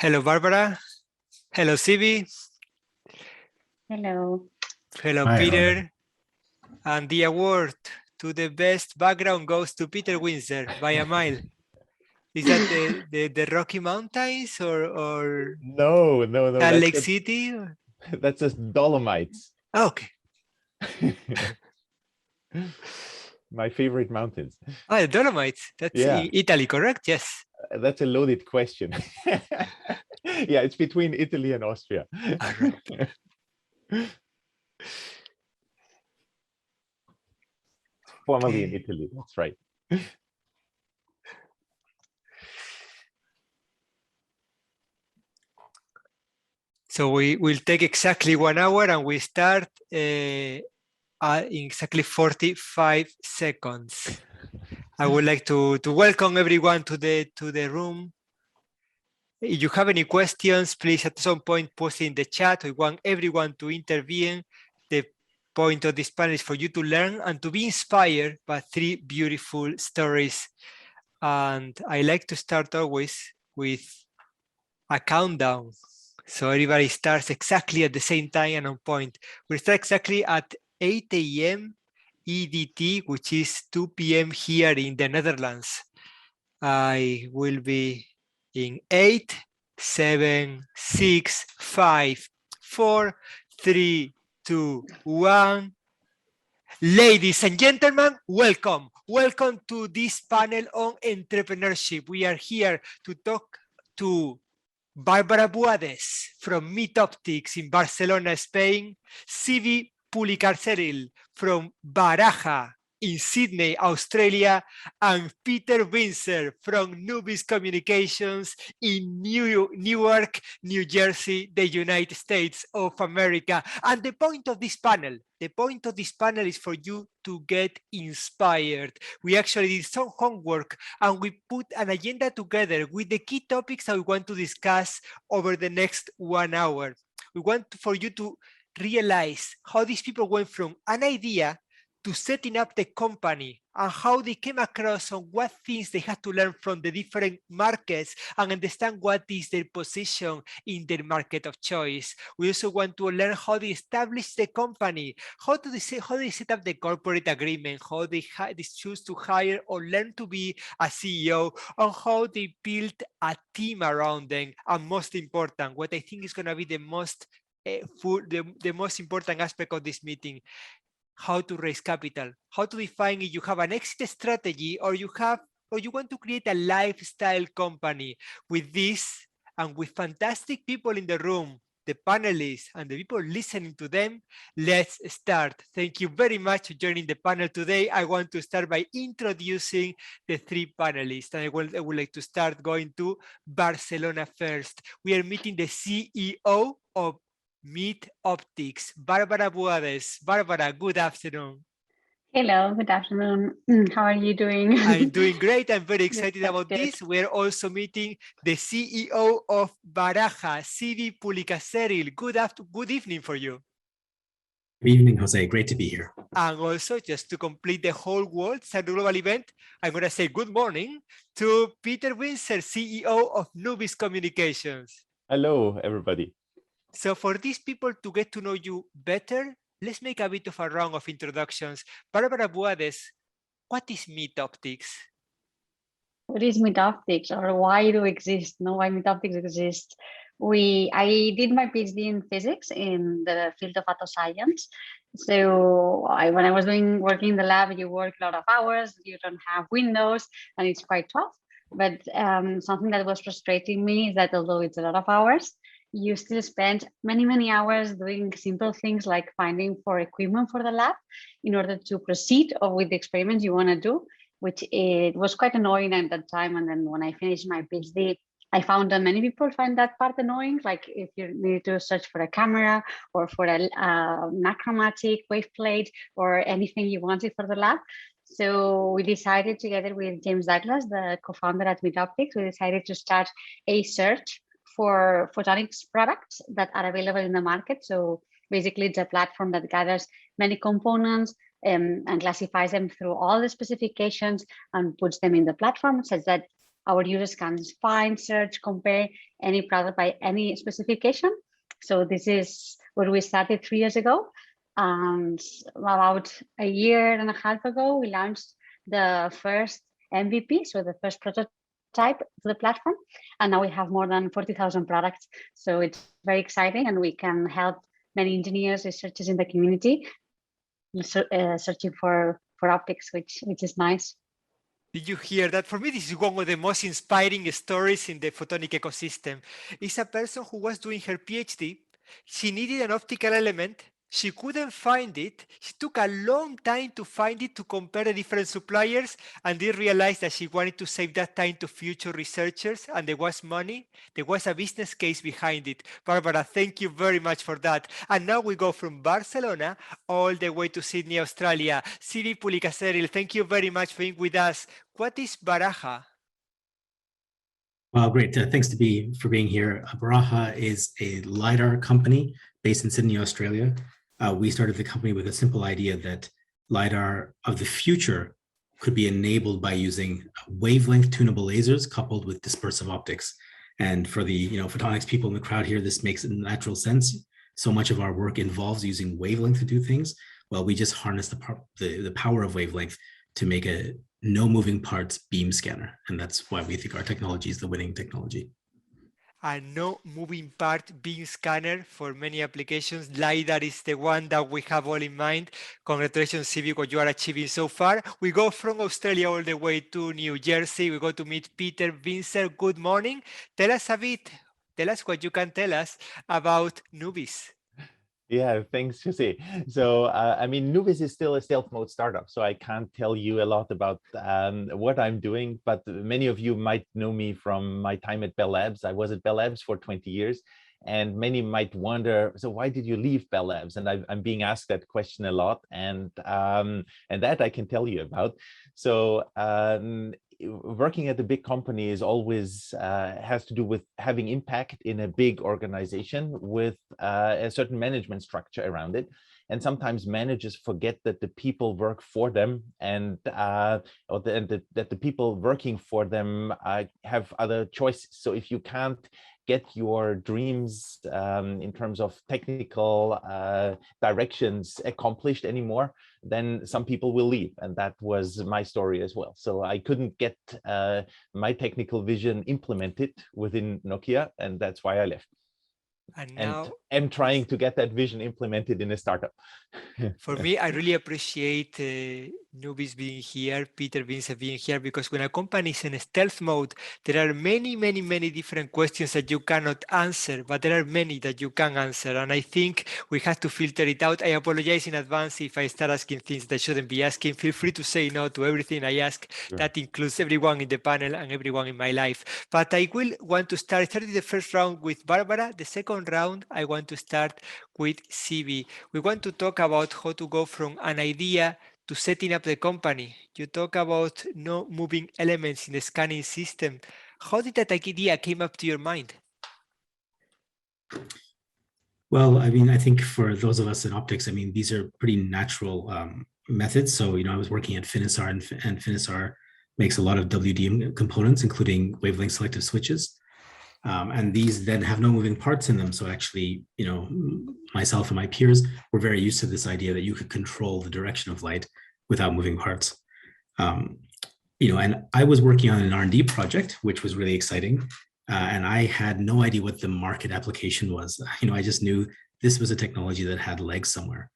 Hello, Barbara. Hello, Sivi. Hello. Hello, Hi, Peter. Robert. And the award to the best background goes to Peter Windsor by a mile. Is that the Rocky Mountains or No, Salt Lake that's City? that's just Dolomites. Okay. My favorite mountains. Oh, the Dolomites. That's Yeah. in Italy, correct? Yes. That's a loaded question. Yeah, it's between Italy and Austria. All right. Formerly in Italy, that's right. So we will take exactly 1 hour and we start in exactly 45 seconds. I would like to welcome everyone to the room. If you have any questions, please at some point post in the chat. We want everyone to intervene. The point of this panel is for you to learn and to be inspired by 3 beautiful stories. And I like to start always with a countdown. So everybody starts exactly at the same time and on point. We start exactly at 8 a.m. EDT, which is 2 p.m. here in the Netherlands. I will be in 8, 7, 6, 5, 4, 3, 2, 1. Ladies and gentlemen, welcome. Welcome to this panel on entrepreneurship. We are here to talk to Barbara Buades from Meet Optics in Barcelona, Spain, Sivi Pulicarceril from Baraja in Sydney, Australia, and Peter Windsor from Nubis Communications in Newark, New Jersey, the United States of America. And the point of this panel is for you to get inspired. We actually did some homework and we put an agenda together with the key topics that we want to discuss over the next 1 hour. We want for you to realize how these people went from an idea to setting up the company and how they came across on what things they had to learn from the different markets and understand what is their position in their market of choice. We also want to learn how they established the company, how they set up the corporate agreement, how they choose to hire or learn to be a CEO, and how they built a team around them. And most important, what I think is going to be the most important aspect of this meeting, how to raise capital, how to define if you have an exit strategy or you want to create a lifestyle company. With this and with fantastic people in the room, the panelists and the people listening to them, let's start. Thank you very much for joining the panel today. I want to start by introducing the 3 panelists. And I would like to start going to Barcelona first. We are meeting the CEO of Meet Optics, Barbara Buades. Barbara, good afternoon. Hello, good afternoon. How are you doing? I'm doing great. I'm very excited about this. We're also meeting the CEO of Baraja, Sivi Pulicarceril. Good evening for you. Good evening, Jose. Great to be here. And also, just to complete the whole world, it's a global event, I'm going to say good morning to Peter Windsor, CEO of Nubis Communications. Hello, everybody. So for these people to get to know you better, let's make a bit of a round of introductions. Barbara Buades, what is Meet Optics? What is Meet Optics, or why do we exist? No, why Meet Optics exists? I did my PhD in physics in the field of photoscience. So when I was working in the lab, you work a lot of hours, you don't have windows, and it's quite tough. But something that was frustrating me is that although it's a lot of hours, you still spend many hours doing simple things like finding for equipment for the lab in order to proceed or with the experiments you want to do, which it was quite annoying at that time. And then when I finished my PhD, I found that many people find that part annoying, like if you need to search for a camera or for a achromatic wave plate or anything you wanted for the lab. So we decided together with James Douglas, the co-founder at Meet Optics, we decided to start a search for photonics products that are available in the market. So basically it's a platform that gathers many components and classifies them through all the specifications and puts them in the platform such that our users can find, search, compare any product by any specification. So this is where we started 3 years ago. And about a year and a half ago, we launched the first MVP, so the first prototype to the platform. And now we have more than 40,000 products. So it's very exciting, and we can help many engineers, researchers in the community searching for optics, which is nice. Did you hear that? For me, this is one of the most inspiring stories in the photonic ecosystem. It's a person who was doing her PhD. She needed an optical element. She couldn't find it. She took a long time to find it, to compare the different suppliers, and then realized that she wanted to save that time to future researchers, and there was money. There was a business case behind it. Barbara, thank you very much for that. And now we go from Barcelona all the way to Sydney, Australia. Sivi Pulicaceril, thank you very much for being with us. What is Baraja? Well, great. Thanks for being here. Baraja is a LiDAR company based in Sydney, Australia. We started the company with a simple idea that LiDAR of the future could be enabled by using wavelength tunable lasers coupled with dispersive optics. And for the photonics people in the crowd here, this makes natural sense. So much of our work involves using wavelength to do things. Well, we just harness the power of wavelength to make a no moving parts beam scanner. And that's why we think our technology is the winning technology. A no moving part beam scanner for many applications. LiDAR is the one that we have all in mind. Congratulations, Sivi, what you are achieving so far. We go from Australia all the way to New Jersey. We go to meet Peter Vincer. Good morning. Tell us what you can tell us about Nubis. Yeah, thanks, Jose. So, I mean, Nubis is still a stealth mode startup, so I can't tell you a lot about what I'm doing, but many of you might know me from my time at Bell Labs. I was at Bell Labs for 20 years, and many might wonder, so why did you leave Bell Labs? And I'm being asked that question a lot, and that I can tell you about. So, working at a big company is always has to do with having impact in a big organization with a certain management structure around it. And sometimes managers forget that the people work for them, and that the people working for them have other choices. So if you can't get your dreams in terms of technical directions accomplished anymore, then some people will leave. And that was my story as well. So I couldn't get my technical vision implemented within Nokia, and that's why I left. And now I'm trying to get that vision implemented in a startup. For me, I really appreciate Nubis being here, Peter Vincent being here, because when a company is in stealth mode, there are many, many, many different questions that you cannot answer, but there are many that you can answer. And I think we have to filter it out. I apologize in advance if I start asking things that I shouldn't be asking. Feel free to say no to everything I ask. Sure. That includes everyone in the panel and everyone in my life. But I will want to start. I started the first round with Barbara. The second round, I want to start with Sivi. We want to talk about how to go from an idea to setting up the company. You talk about no moving elements in the scanning system. How did that idea came up to your mind? Well, I mean, I think for those of us in optics, I mean, these are pretty natural methods. So, I was working at Finisar, and Finisar makes a lot of WDM components, including wavelength selective switches. And these then have no moving parts in them. So actually, myself and my peers were very used to this idea that you could control the direction of light without moving parts. And I was working on an R&D project, which was really exciting. And I had no idea what the market application was. I just knew this was a technology that had legs somewhere.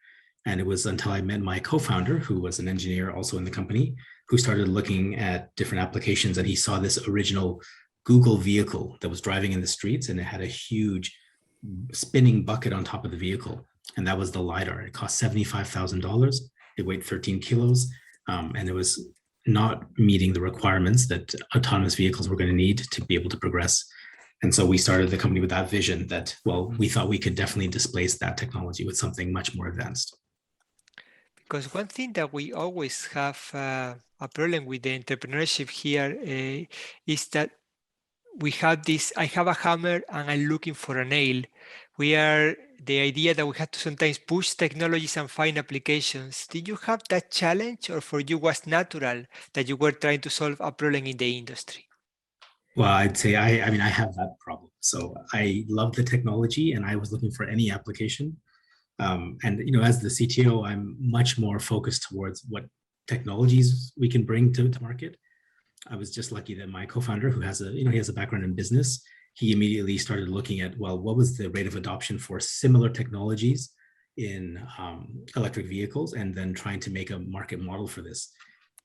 And it was until I met my co-founder, who was an engineer also in the company, who started looking at different applications, and he saw this original Google vehicle that was driving in the streets, and it had a huge spinning bucket on top of the vehicle. And that was the LiDAR. It cost $75,000. It weighed 13 kilos. And it was not meeting the requirements that autonomous vehicles were going to need to be able to progress. And so we started the company with that vision that, well, we thought we could definitely displace that technology with something much more advanced. Because one thing that we always have a problem with the entrepreneurship here is that we have this, I have a hammer and I'm looking for a nail. We are the idea that we have to sometimes push technologies and find applications. Did you have that challenge, or for you was natural that you were trying to solve a problem in the industry? Well, I'd say I mean I have that problem. So I love the technology, and I was looking for any application. And as the CTO, I'm much more focused towards what technologies we can bring to market. I was just lucky that my co-founder, who has he has a background in business, he immediately started looking at, well, what was the rate of adoption for similar technologies in electric vehicles, and then trying to make a market model for this.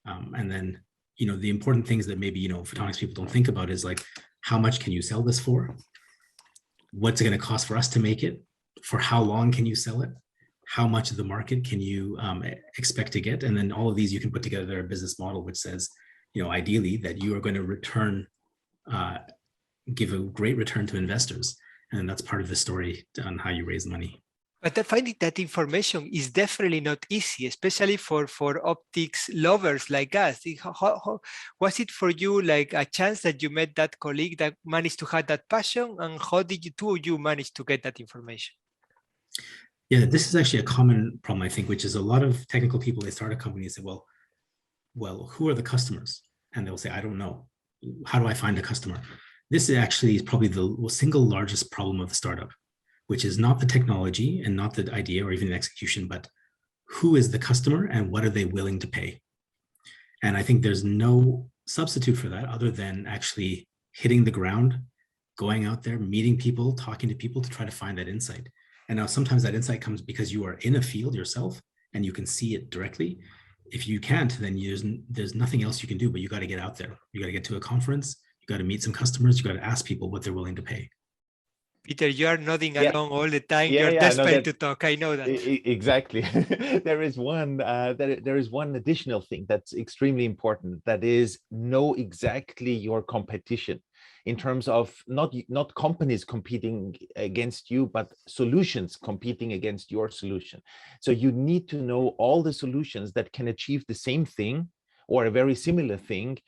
And then, the important things that maybe, photonics people don't think about is like, how much can you sell this for? What's it going to cost for us to make it? For how long can you sell it? How much of the market can you expect to get? And then all of these, you can put together a business model which says, ideally that you are going to return, give a great return to investors. And that's part of the story on how you raise money. But I find that information is definitely not easy, especially for optics lovers like us. How was it for you, like a chance that you met that colleague that managed to have that passion? And how did you manage to get that information? Yeah, this is actually a common problem, I think, which is a lot of technical people, they start a company and say, well, who are the customers? And they'll say, I don't know. How do I find a customer? This is probably the single largest problem of the startup, which is not the technology and not the idea or even the execution, but who is the customer and what are they willing to pay? And I think there's no substitute for that other than actually hitting the ground, going out there, meeting people, talking to people to try to find that insight. And now sometimes that insight comes because you are in a field yourself and you can see it directly. If you can't, then there's nothing else you can do, but you got to get out there. You got to get to a conference. You got to meet some customers. You got to ask people what they're willing to pay. Peter, you are nodding along all the time. Yeah, You're desperate to talk. I know that. Exactly. There is one additional thing that's extremely important. That is, know exactly your competition in terms of not companies competing against you, but solutions competing against your solution. So you need to know all the solutions that can achieve the same thing or a very similar thing,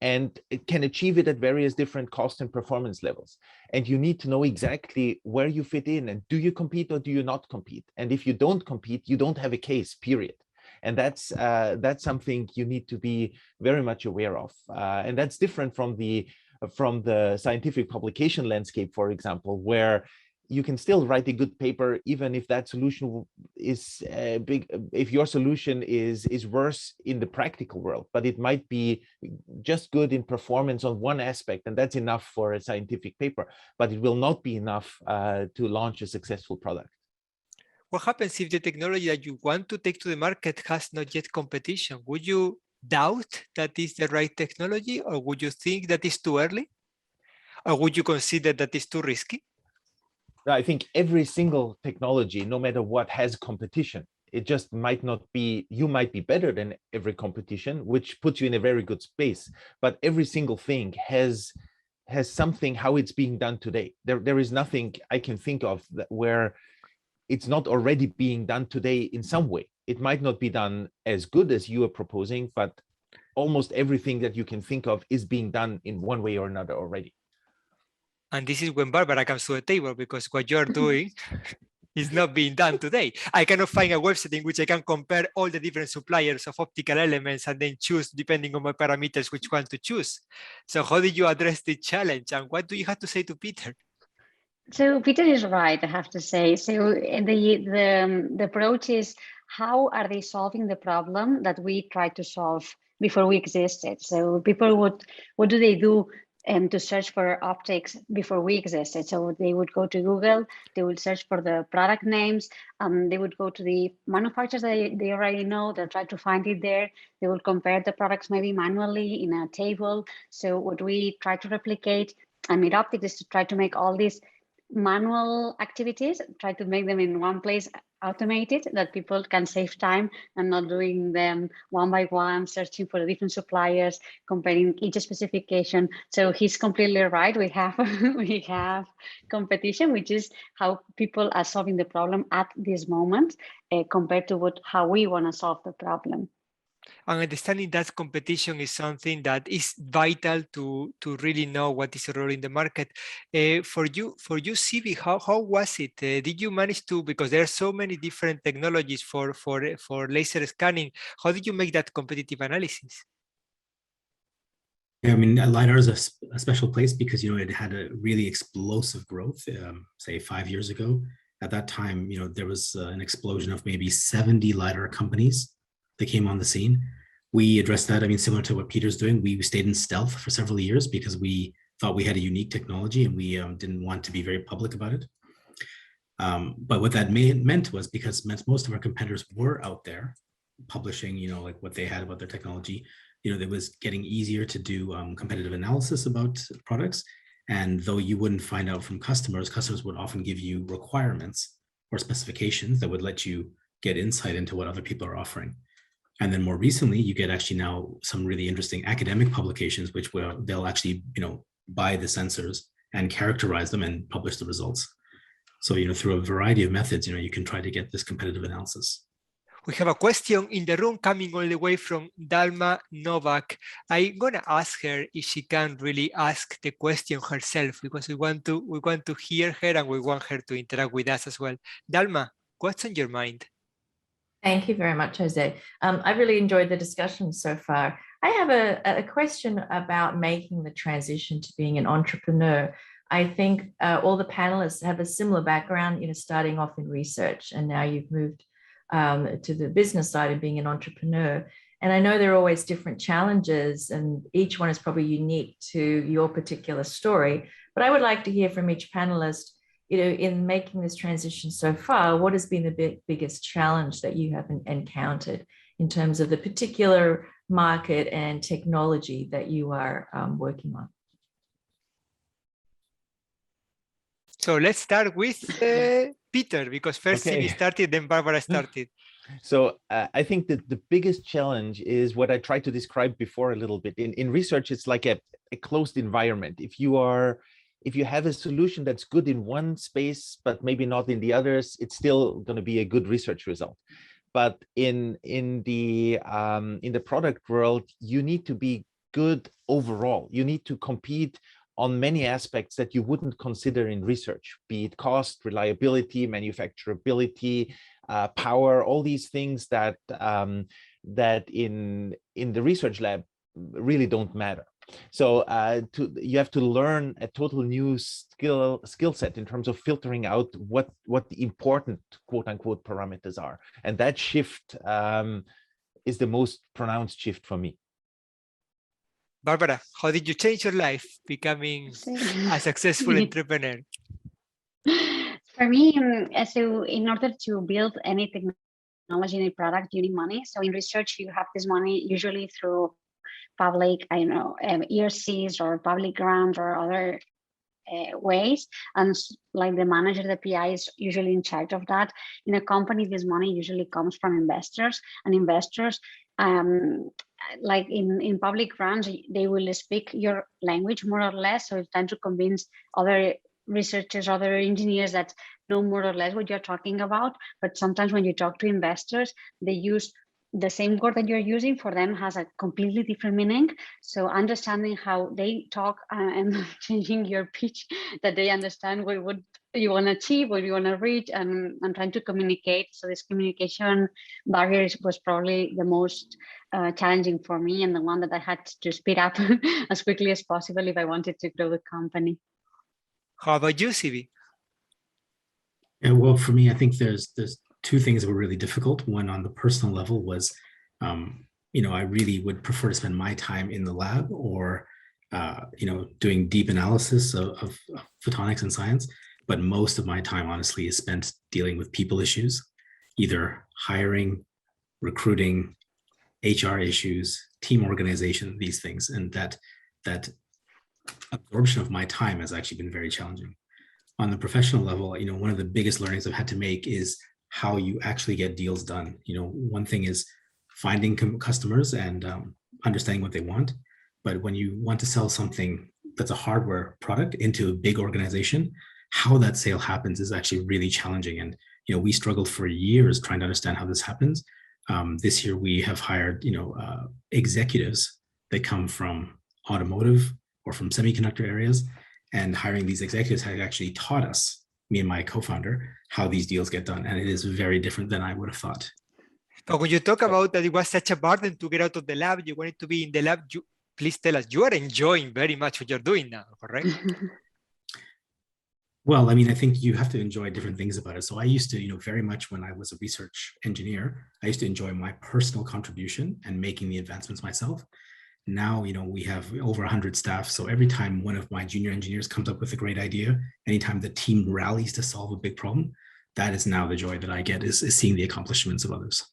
and it can achieve it at various different cost and performance levels. And you need to know exactly where you fit in, and do you compete or do you not compete? And if you don't compete, you don't have a case, period. And that's something you need to be very much aware of. And that's different from the scientific publication landscape, for example, where you can still write a good paper even if that solution is big, if your solution is worse in the practical world, but it might be just good in performance on one aspect, and that's enough for a scientific paper, but it will not be enough to launch a successful product. What happens if the technology that you want to take to the market has not yet competition? Would you doubt that is the right technology, or would you think that is too early? Or would you consider that is too risky? I think every single technology, no matter what, has competition. It just might not be, you might be better than every competition, which puts you in a very good space. But every single thing has something, how it's being done today. There is nothing I can think of where it's not already being done today in some way. It might not be done as good as you are proposing, but almost everything that you can think of is being done in one way or another already. And this is when Barbara comes to the table, because what you're doing is not being done today. I cannot find a website in which I can compare all the different suppliers of optical elements and then choose, depending on my parameters, which one to choose. So how did you address the challenge, and what do you have to say to Peter? So Peter is right, I have to say. So the approach is, how are they solving the problem that we tried to solve before we existed? So people what do they do to search for optics before we existed? So they would go to Google, they would search for the product names, they would go to the manufacturers they already know, they'll try to find it there, they would compare the products maybe manually in a table. So what we try to replicate and Mid-Optics is to try to make all these manual activities, try to make them in one place, automated, that people can save time and not doing them one by one, searching for the different suppliers, comparing each specification. So he's completely right. We have competition, which is how people are solving the problem at this moment compared to how we want to solve the problem. And understanding that competition is something that is vital to really know what is role in the market. For you, Sibi, how was it? Did you manage to, because there are so many different technologies for laser scanning, how did you make that competitive analysis? Yeah, I mean, LiDAR is a special place because, it had a really explosive growth, say 5 years ago. At that time, there was an explosion of maybe 70 LiDAR companies that came on the scene. We addressed that. I mean, similar to what Peter's doing, we stayed in stealth for several years because we thought we had a unique technology and we didn't want to be very public about it. But what that meant was because most of our competitors were out there publishing, like what they had about their technology, it was getting easier to do competitive analysis about products. And though you wouldn't find out from customers would often give you requirements or specifications that would let you get insight into what other people are offering. And then more recently, you get actually now some really interesting academic publications, which they'll actually, buy the sensors and characterize them and publish the results. So, through a variety of methods, you can try to get this competitive analysis. We have a question in the room coming all the way from Dalma Novak. I'm gonna ask her if she can really ask the question herself because we want to hear her and we want her to interact with us as well. Dalma, what's on your mind? Thank you very much, Jose. I really enjoyed the discussion so far. I have a question about making the transition to being an entrepreneur. I think all the panelists have a similar background, starting off in research, and now you've moved to the business side of being an entrepreneur. And I know there are always different challenges, and each one is probably unique to your particular story. But I would like to hear from each panelist, in making this transition so far, what has been the biggest challenge that you have encountered in terms of the particular market and technology that you are working on? So let's start with Peter, because first he started, then Barbara started. So I think that the biggest challenge is what I tried to describe before a little bit. In research, it's like a closed environment. If you have a solution that's good in one space, but maybe not in the others, it's still going to be a good research result. But in the product world, you need to be good overall. You need to compete on many aspects that you wouldn't consider in research, be it cost, reliability, manufacturability, power, all these things that in the research lab really don't matter. So you have to learn a total new skill set in terms of filtering out what the important quote unquote parameters are, and that shift is the most pronounced shift for me. Barbara, how did you change your life becoming a successful entrepreneur? For me, so in order to build any technology, any product, you need money. So in research, you have this money usually through public, ERCs or public grants or other ways. And like the manager, the PI is usually in charge of that. In a company, this money usually comes from investors, and investors, like in public grants, they will speak your language more or less. So it's time to convince other researchers, other engineers that know more or less what you're talking about. But sometimes when you talk to investors, they use the same word that you're using for them has a completely different meaning. So understanding how they talk and changing your pitch that they understand what you want to achieve, what you want to reach, and trying to communicate. So this communication barrier was probably the most challenging for me, and the one that I had to speed up as quickly as possible if I wanted to grow the company. How about you, Sibi? Yeah, well, for me, I think there's two things that were really difficult. One on the personal level was, I really would prefer to spend my time in the lab or, doing deep analysis of photonics and science. But most of my time, honestly, is spent dealing with people issues, either hiring, recruiting, HR issues, team organization, these things. And that absorption of my time has actually been very challenging. On the professional level, one of the biggest learnings I've had to make is how you actually get deals done. One thing is finding customers and understanding what they want. But when you want to sell something that's a hardware product into a big organization, how that sale happens is actually really challenging. And, we struggled for years trying to understand how this happens. This year, we have hired, executives that come from automotive or from semiconductor areas, and hiring these executives has actually taught us, me and my co-founder, how these deals get done. And it is very different than I would have thought. But when you talk about that it was such a burden to get out of the lab, you wanted to be in the lab, please tell us, you are enjoying very much what you're doing now, correct? Well, I mean, I think you have to enjoy different things about it. So I used to, very much when I was a research engineer, I used to enjoy my personal contribution and making the advancements myself. Now, we have over 100 staff. So every time one of my junior engineers comes up with a great idea, anytime the team rallies to solve a big problem, that is now the joy that I get, is seeing the accomplishments of others.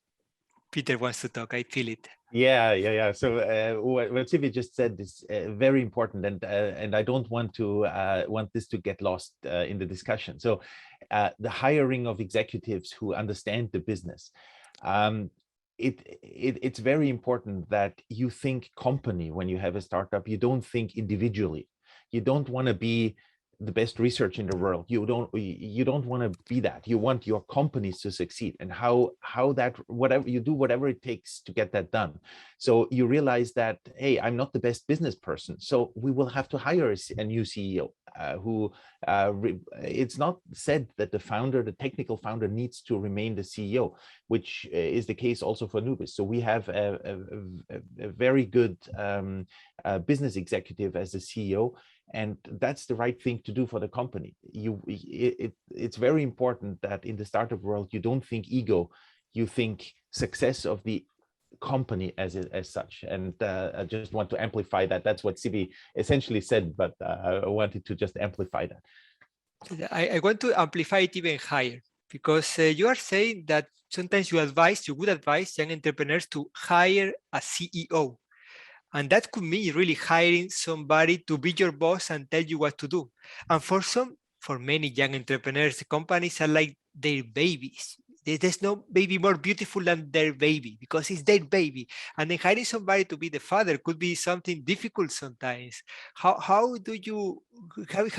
Peter wants to talk. I feel it. Yeah. So what Sivi just said is very important, and I don't want this to get lost in the discussion. So the hiring of executives who understand the business, it's very important that you think company when you have a startup. You don't think individually. You don't want to be the best research in the world. You don't want to be that. You want your companies to succeed, and how that, whatever you do, whatever it takes to get that done. So you realize that, hey, I'm not the best business person, so we will have to hire a new CEO it's not said that the technical founder needs to remain the CEO, which is the case also for Nubis. So we have a very good business executive as the CEO, and that's the right thing to do for the company. It's very important that in the startup world, you don't think ego, you think success of the company as such. And I just want to amplify that. That's what Sivi essentially said, but I wanted to just amplify that. I want to amplify it even higher, because you are saying that sometimes you would advise young entrepreneurs to hire a CEO. And that could mean really hiring somebody to be your boss and tell you what to do. And for many young entrepreneurs, companies are like their babies. There's no baby more beautiful than their baby, because it's their baby. And then hiring somebody to be the father could be something difficult sometimes. Have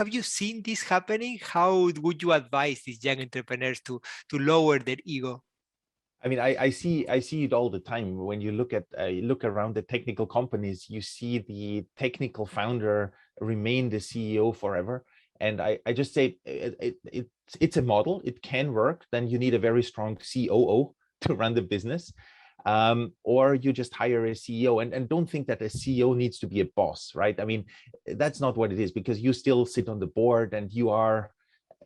you seen this happening? How would you advise these young entrepreneurs to lower their ego? I mean, I see it all the time. When you look around the technical companies, you see the technical founder remain the CEO forever. And I just say it's a model. It can work. Then you need a very strong COO to run the business, or you just hire a CEO. And don't think that a CEO needs to be a boss, right? I mean, that's not what it is, because you still sit on the board, and you are,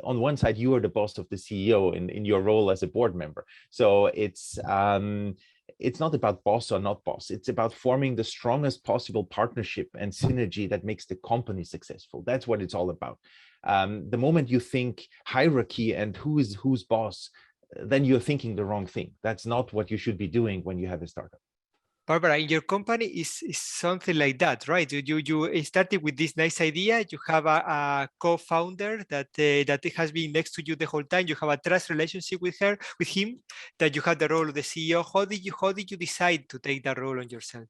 on one side, you are the boss of the CEO in your role as a board member. So it's not about boss or not boss. It's about forming the strongest possible partnership and synergy that makes the company successful. That's what it's all about. The moment you think hierarchy and who's boss, then you're thinking the wrong thing. That's not what you should be doing when you have a startup. Barbara, in your company is something like that, right? You started with this nice idea. You have a co-founder that has been next to you the whole time. You have a trust relationship with him, that you have the role of the CEO. How did you decide to take that role on yourself?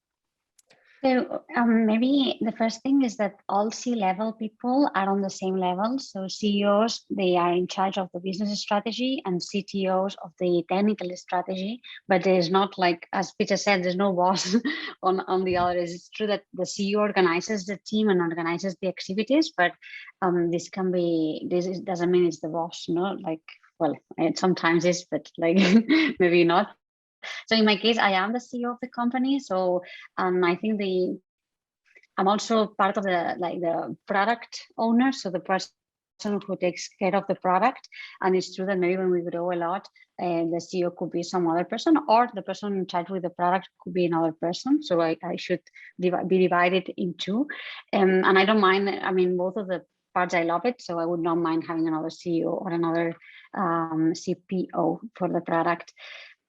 So maybe the first thing is that all C-level people are on the same level. So CEOs, they are in charge of the business strategy, and CTOs of the technical strategy. But there's not, like, as Peter said, there's no boss on the others. It's true that the CEO organizes the team and organizes the activities, but this doesn't mean it's the boss, like, well, it sometimes is, but like maybe not. So in my case, I am the CEO of the company. So I think I'm also part of the product owner. So the person who takes care of the product. And it's true that maybe when we grow a lot, the CEO could be some other person, or the person in charge with the product could be another person. So I should be divided in two. And I don't mind. I mean, both of the parts, I love it. So I would not mind having another CEO or another CPO for the product.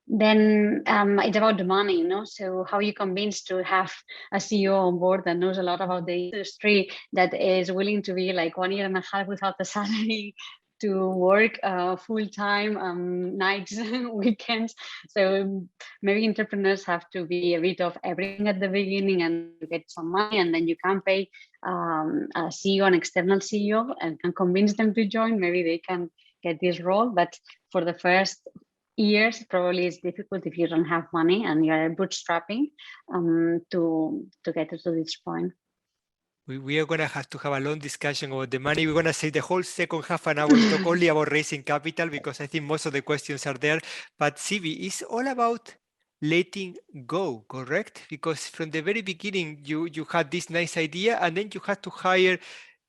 Then it's about the money, so how you convince to have a CEO on board that knows a lot about the industry, that is willing to be like 1.5 years without the salary, to work full-time, nights, weekends. So maybe entrepreneurs have to be a bit of everything at the beginning and get some money, and then you can pay a CEO, an external CEO, and can convince them to join. Maybe they can get this role, but for the first years, probably it's difficult if you don't have money and you're bootstrapping to get to this point. We are going to have a long discussion about the money. We're going to say the whole second half an hour to talk only about raising capital, because I think most of the questions are there. But Sivi, it's all about letting go, correct? Because from the very beginning, you had this nice idea, and then you had to hire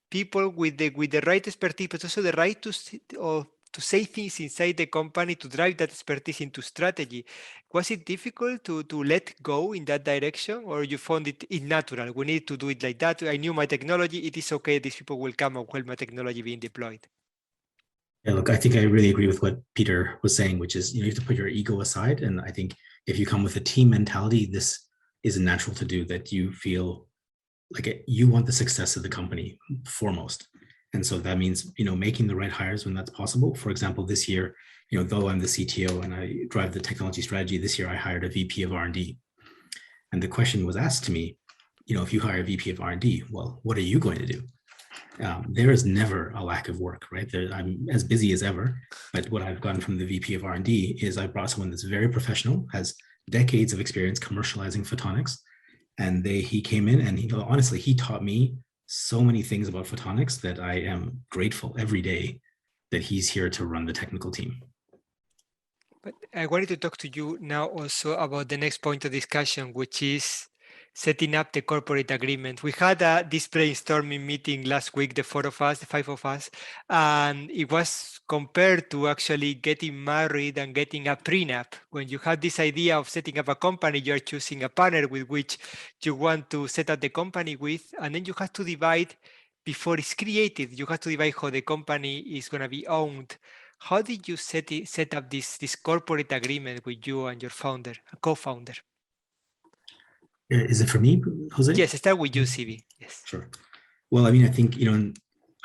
people with the right expertise, but also the right to say things inside the company to drive that expertise into strategy. Was it difficult to let go in that direction, or you found it natural? We need to do it like that. I knew my technology. It is okay. These people will come and help my technology being deployed. Yeah, look, I think I really agree with what Peter was saying, which is, you have to put your ego aside. And I think if you come with a team mentality, this is natural to do, that you feel like you want the success of the company foremost. And so that means, making the right hires when that's possible. For example, this year, though I'm the CTO and I drive the technology strategy, this year I hired a VP of R&D. And the question was asked to me, if you hire a VP of R&D, well, what are you going to do? There is never a lack of work, right? I'm as busy as ever, but what I've gotten from the VP of R&D is I brought someone that's very professional, has decades of experience commercializing photonics. And he came in and honestly, he taught me so many things about photonics that I am grateful every day that he's here to run the technical team. But I wanted to talk to you now also about the next point of discussion, which is setting up the corporate agreement. We had this brainstorming meeting last week, the five of us, and it was compared to actually getting married and getting a prenup. When you have this idea of setting up a company, you're choosing a partner with which you want to set up the company with, and then you have to divide, before it's created, you have to divide how the company is going to be owned. How did you set up this corporate agreement with you and your co-founder? Is it for me, Jose? Yes, start with you, CV. Yes. Sure. Well, I think,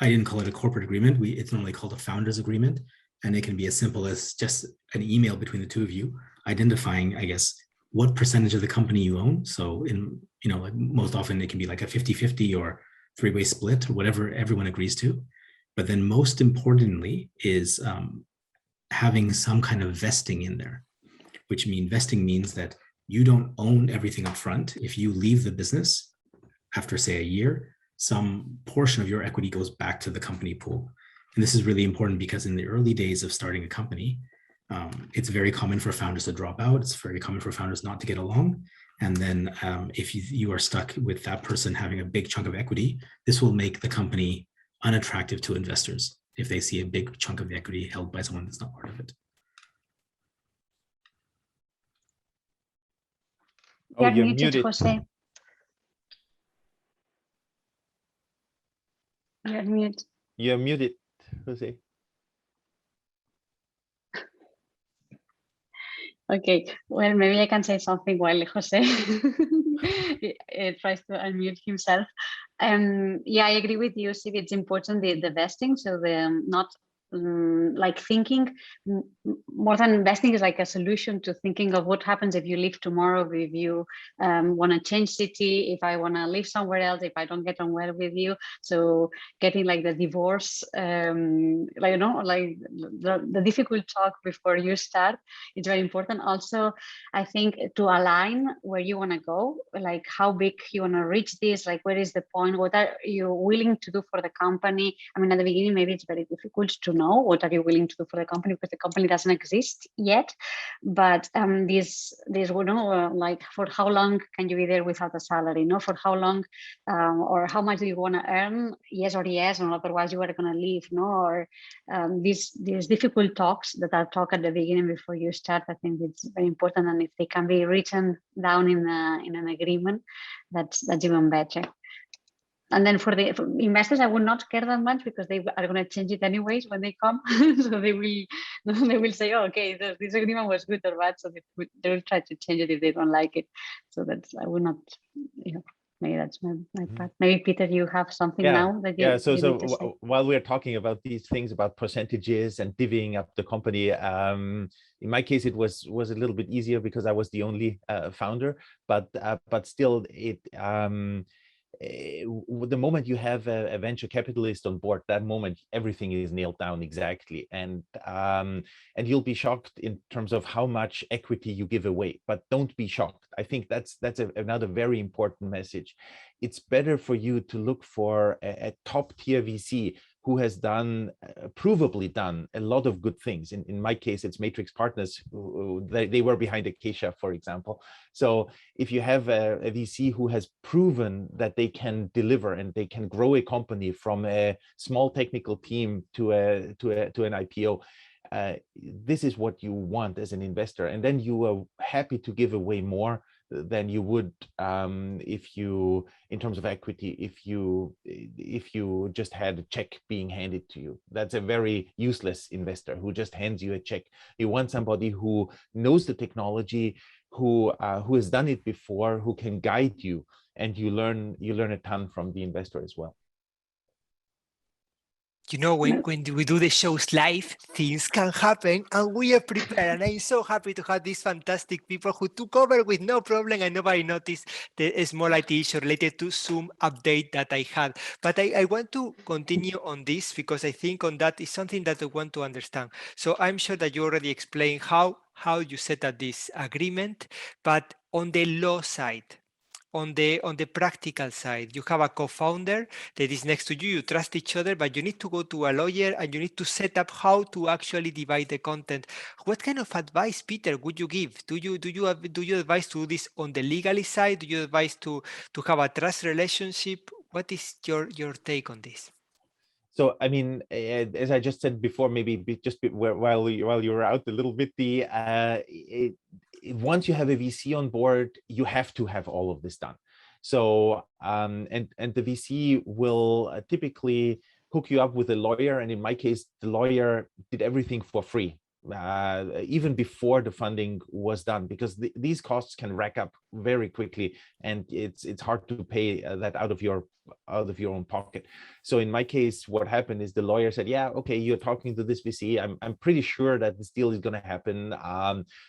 I didn't call it a corporate agreement. It's normally called a founder's agreement. And it can be as simple as just an email between the two of you, identifying, I guess, what percentage of the company you own. So like most often it can be like a 50-50 or three-way split or whatever everyone agrees to. But then most importantly is having some kind of vesting in there, which vesting means that you don't own everything up front. If you leave the business after, say, a year, some portion of your equity goes back to the company pool. And this is really important because in the early days of starting a company, it's very common for founders to drop out. It's very common for founders not to get along. And then if you are stuck with that person having a big chunk of equity, this will make the company unattractive to investors if they see a big chunk of the equity held by someone that's not part of it. Oh, You're muted, Jose. You're muted. You're muted, Jose. Okay, well, maybe I can say something while Jose tries to unmute himself. Yeah, I agree with you, Steve. It's important, the vesting. So not like thinking more than investing is like a solution to thinking of what happens if you leave tomorrow, if you want to change city, if I want to live somewhere else, if I don't get on well with you. So getting like the divorce, like, like the difficult talk before you start, it's very important. Also, I think to align where you want to go, like how big you want to reach this, like where is the point, what are you willing to do for the company? I mean, at the beginning, maybe it's very difficult to know what are you willing to do for the company because the company doesn't exist yet. But this like for how long can you be there without a salary? For how long or how much do you want to earn? Yes or yes, or otherwise you are going to leave. Or these difficult talks that are talked at the beginning before you start. I think it's very important, and if they can be written down in an agreement, that's even better. And then for investors, I would not care that much because they are going to change it anyways when they come. So they will say, oh, okay, this agreement was good or bad. So they will try to change it if they don't like it. So I would not, maybe that's my part. Maybe Peter, you have something now that you need to say. While we're talking about these things about percentages and divvying up the company, in my case, it was a little bit easier because I was the only founder, but still the moment you have a venture capitalist on board, that moment everything is nailed down exactly, and you'll be shocked in terms of how much equity you give away. But don't be shocked. I think that's another very important message. It's better for you to look for a top tier VC who has done, provably done a lot of good things. In my case, it's Matrix Partners. They were behind Acacia, for example. So if you have a VC who has proven that they can deliver and they can grow a company from a small technical team to an IPO, this is what you want as an investor. And then you are happy to give away more than you would if you, in terms of equity, if you just had a check being handed to you. That's a very useless investor who just hands you a check. You want somebody who knows the technology, who has done it before, who can guide you, and you learn a ton from the investor as well. You know, when we do the shows live, things can happen, and we are prepared. And I'm so happy to have these fantastic people who took over with no problem, and nobody noticed the small IT issue related to Zoom update that I had. But I want to continue on this because I think on that is something that I want to understand. So I'm sure that you already explained how you set up this agreement, but on the law side, on the practical side, you have a co-founder that is next to you, you trust each other, but you need to go to a lawyer and you need to set up how to actually divide the content. What kind of advice, Peter, would you give? Do you advise to do this on the legally side? Do you advise to have a trust relationship? What is your take on this? So, I mean, as I just said before, while you were out a little bit, once you have a VC on board, you have to have all of this done. So, and the VC will typically hook you up with a lawyer. And in my case, the lawyer did everything for free, even before the funding was done, because these costs can rack up very quickly, and it's hard to pay that out of your own pocket. So in my case, what happened is the lawyer said, yeah, okay, you're talking to this VC. I'm pretty sure that this deal is going to happen.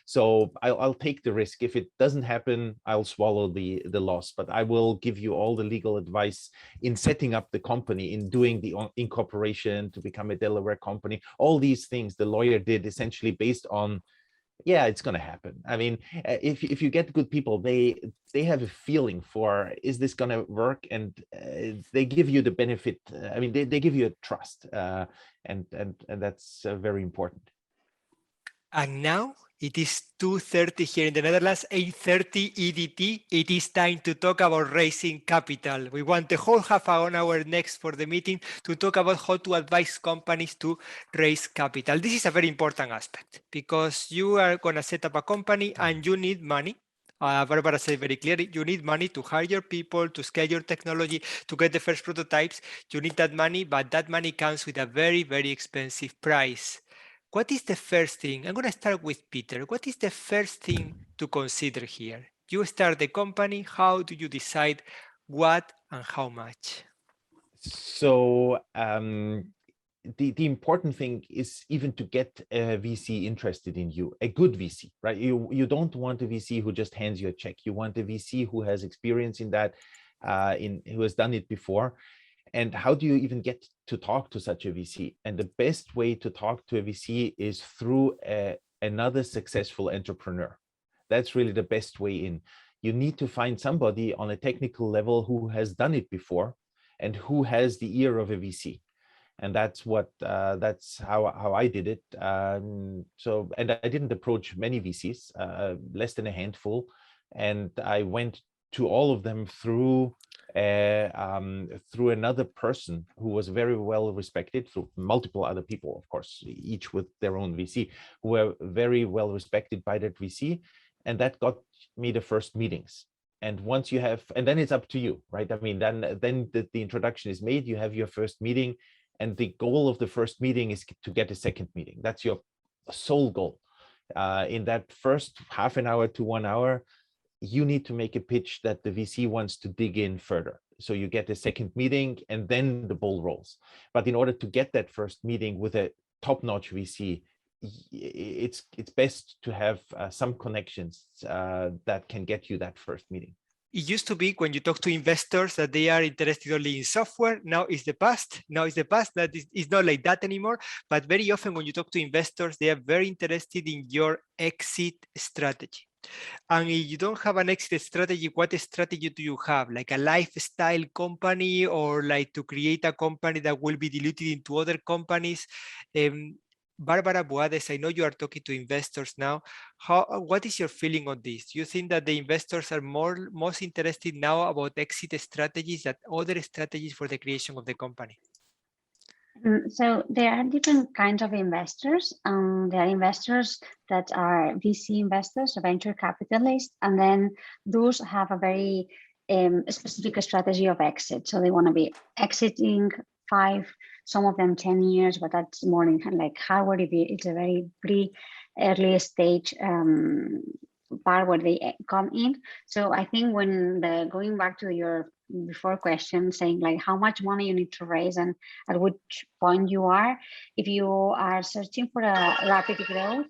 So I'll take the risk. If it doesn't happen, I'll swallow the loss, but I will give you all the legal advice in setting up the company, in doing the incorporation to become a Delaware company. All these things the lawyer did essentially based on, yeah, it's going to happen. I mean, if you get good people, they have a feeling for, is this going to work? And they give you the benefit. I mean, they give you a trust, and that's very important. And now it is 2:30 here in the Netherlands, 8:30 EDT. It is time to talk about raising capital. We want the whole half an hour next for the meeting to talk about how to advise companies to raise capital. This is a very important aspect because you are going to set up a company and you need money. Barbara said very clearly, you need money to hire people, to scale your technology, to get the first prototypes. You need that money, but that money comes with a very, very expensive price. What is the first thing? I'm going to start with Peter. What is the first thing to consider here? You start the company. How do you decide what and how much? So the important thing is even to get a VC interested in you, a good VC, right? You don't want a VC who just hands you a check. You want a VC who has experience in that, who has done it before. And how do you even get to talk to such a VC? And the best way to talk to a VC is through another successful entrepreneur. That's really the best way in. You need to find somebody on a technical level who has done it before and who has the ear of a VC. And that's how I did it. And I didn't approach many VCs, less than a handful. And I went to all of them through another person who was very well respected, through multiple other people, of course, each with their own VC, who were very well respected by that VC. And that got me the first meetings. And once you have, and then it's up to you, right? I mean, then the introduction is made, you have your first meeting, and the goal of the first meeting is to get a second meeting. That's your sole goal. In that first half an hour to 1 hour, you need to make a pitch that the VC wants to dig in further. So you get a second meeting and then the ball rolls. But in order to get that first meeting with a top-notch VC, it's best to have some connections that can get you that first meeting. It used to be when you talk to investors that they are interested only in software. Now is the past. That is not like that anymore. But very often when you talk to investors, they are very interested in your exit strategy. And if you don't have an exit strategy, what strategy do you have? Like a lifestyle company, or like to create a company that will be diluted into other companies? Barbara Boades, I know you are talking to investors now. What is your feeling on this? Do you think that the investors are most interested now about exit strategies than other strategies for the creation of the company? So there are different kinds of investors. There are investors that are VC investors, venture capitalists, and then those have a very specific strategy of exit. So they want to be exiting 5, some of them 10 years, but that's more in like hardware. It's a very pre-early stage part where they come in. So I think when going back to your before question, saying like how much money you need to raise and at which point you are, if you are searching for a rapid growth,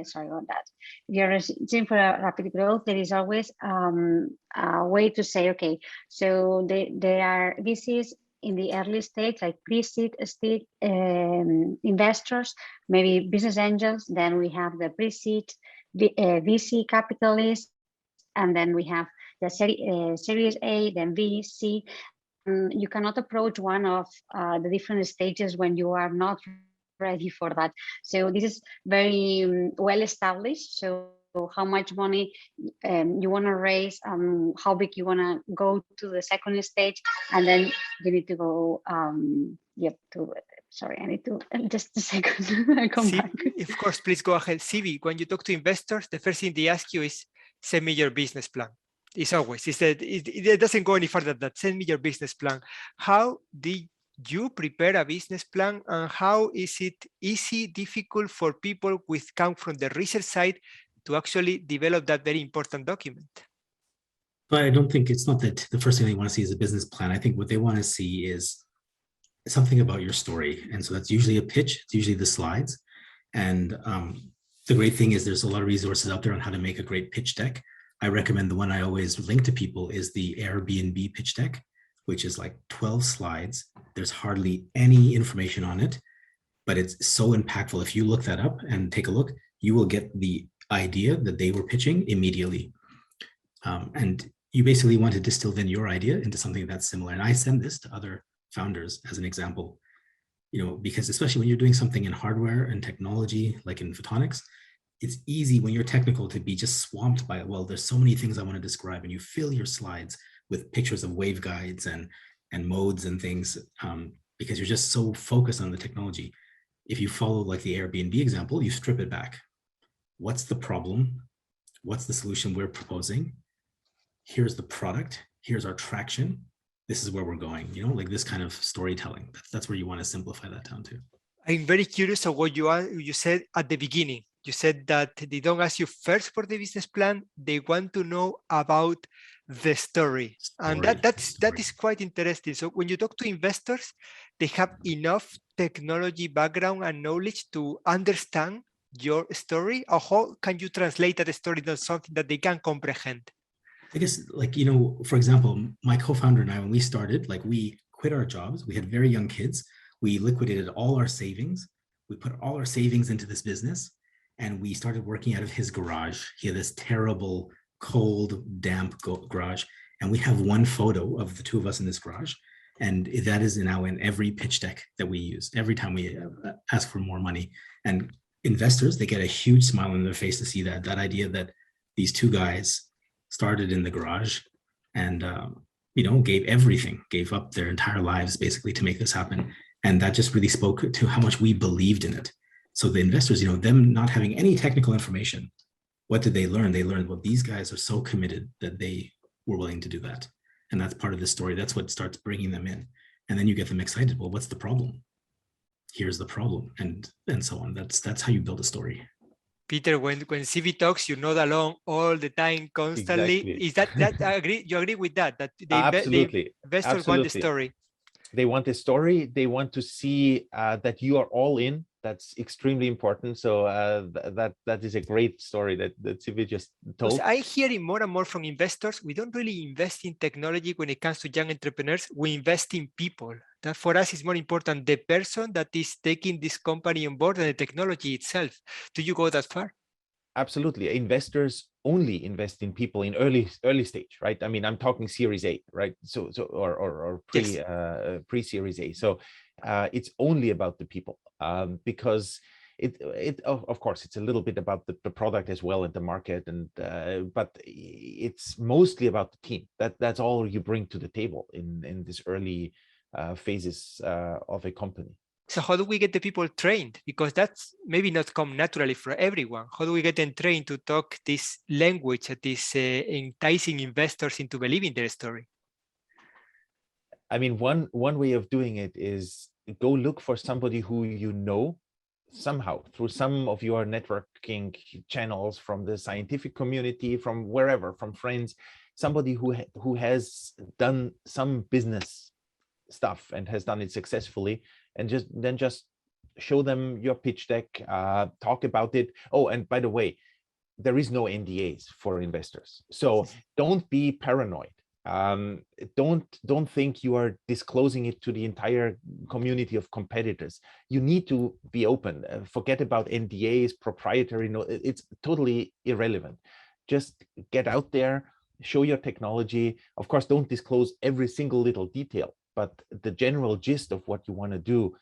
sorry about that. If you're searching for a rapid growth, there is always a way to say, okay, so there are VCs in the early stage, like pre-seed stage investors, maybe business angels. Then we have the pre-seed VC capitalists, and then we have the Series A, then VC. You cannot approach one of the different stages when you are not ready for that. So this is very well established. So how much money you want to raise, how big you want to go to the second stage, and then you need to go sorry, I need to just a second. I come back. Of course, please go ahead. Sibi, when you talk to investors, the first thing they ask you is, send me your business plan. It's always, it doesn't go any further than that. Send me your business plan. How did you prepare a business plan, and how is it easy, difficult for people who come from the research side to actually develop that very important document? But I don't think it's not that the first thing they want to see is a business plan. I think what they want to see is something about your story. And so that's usually a pitch. It's usually the slides. And the great thing is there's a lot of resources out there on how to make a great pitch deck. I recommend the one I always link to people is the Airbnb pitch deck, which is like 12 slides. There's hardly any information on it, but it's so impactful. If you look that up and take a look, you will get the idea that they were pitching immediately. And you basically want to distill then your idea into something that's similar. And I send this to other founders as an example, because especially when you're doing something in hardware and technology, like in photonics, it's easy when you're technical to be just swamped by, well, there's so many things I want to describe, and you fill your slides with pictures of waveguides and modes and things, because you're just so focused on the technology. If you follow like the Airbnb example, you strip it back. What's the problem? What's the solution we're proposing? Here's the product. Here's our traction. This is where we're going, like this kind of storytelling. That's where you want to simplify that down to. I'm very curious of what you said at the beginning. You said that they don't ask you first for the business plan. They want to know about the story. And that is quite interesting. So when you talk to investors, they have enough technology background and knowledge to understand your story, or how can you translate that story into something that they can comprehend? I guess, for example, my co-founder and I, when we started, we quit our jobs. We had very young kids. We liquidated all our savings. We put all our savings into this business, and we started working out of his garage. He had this terrible, cold, damp garage. And we have one photo of the two of us in this garage. And that is now in every pitch deck that we use, every time we ask for more money. And investors, they get a huge smile on their face to see that idea that these two guys started in the garage and, gave up their entire lives basically to make this happen. And that just really spoke to how much we believed in it. So the investors, them not having any technical information, what did they learn? They learned, well, these guys are so committed that they were willing to do that. And that's part of the story. That's what starts bringing them in. And then you get them excited. Well, what's the problem? Here's the problem, and so on. That's how you build a story. Peter, when CV talks, you're not alone all the time, constantly. Exactly. Is that you agree with that? That Absolutely. The investors want the story. They want the story. They want to see that you are all in. That's extremely important. So that is a great story that CV just told. I hear it more and more from investors. We don't really invest in technology when it comes to young entrepreneurs. We invest in people. That for us is more important, the person that is taking this company on board than the technology itself. Do you go that far? Absolutely. Investors only invest in people in early stage, right? I mean, I'm talking Series A, right? So or pre-Series A. So it's only about the people, because it of course it's a little bit about the product as well and the market, and but it's mostly about the team. That's all you bring to the table in this early phases of a company. So how do we get the people trained? Because that's maybe not come naturally for everyone. How do we get them trained to talk this language that is enticing investors into believing their story? I mean, one way of doing it is go look for somebody who you know somehow through some of your networking channels, from the scientific community, from wherever, from friends, somebody who has done some business stuff and has done it successfully, and just show them your pitch deck, talk about it. Oh, and by the way, there is no NDAs for investors, so don't be paranoid. Don't think you are disclosing it to the entire community of competitors. You need to be open. Forget about NDAs, proprietary. No, it's totally irrelevant. Just get out there, show your technology. Of course, don't disclose every single little detail, but the general gist of what you want to do,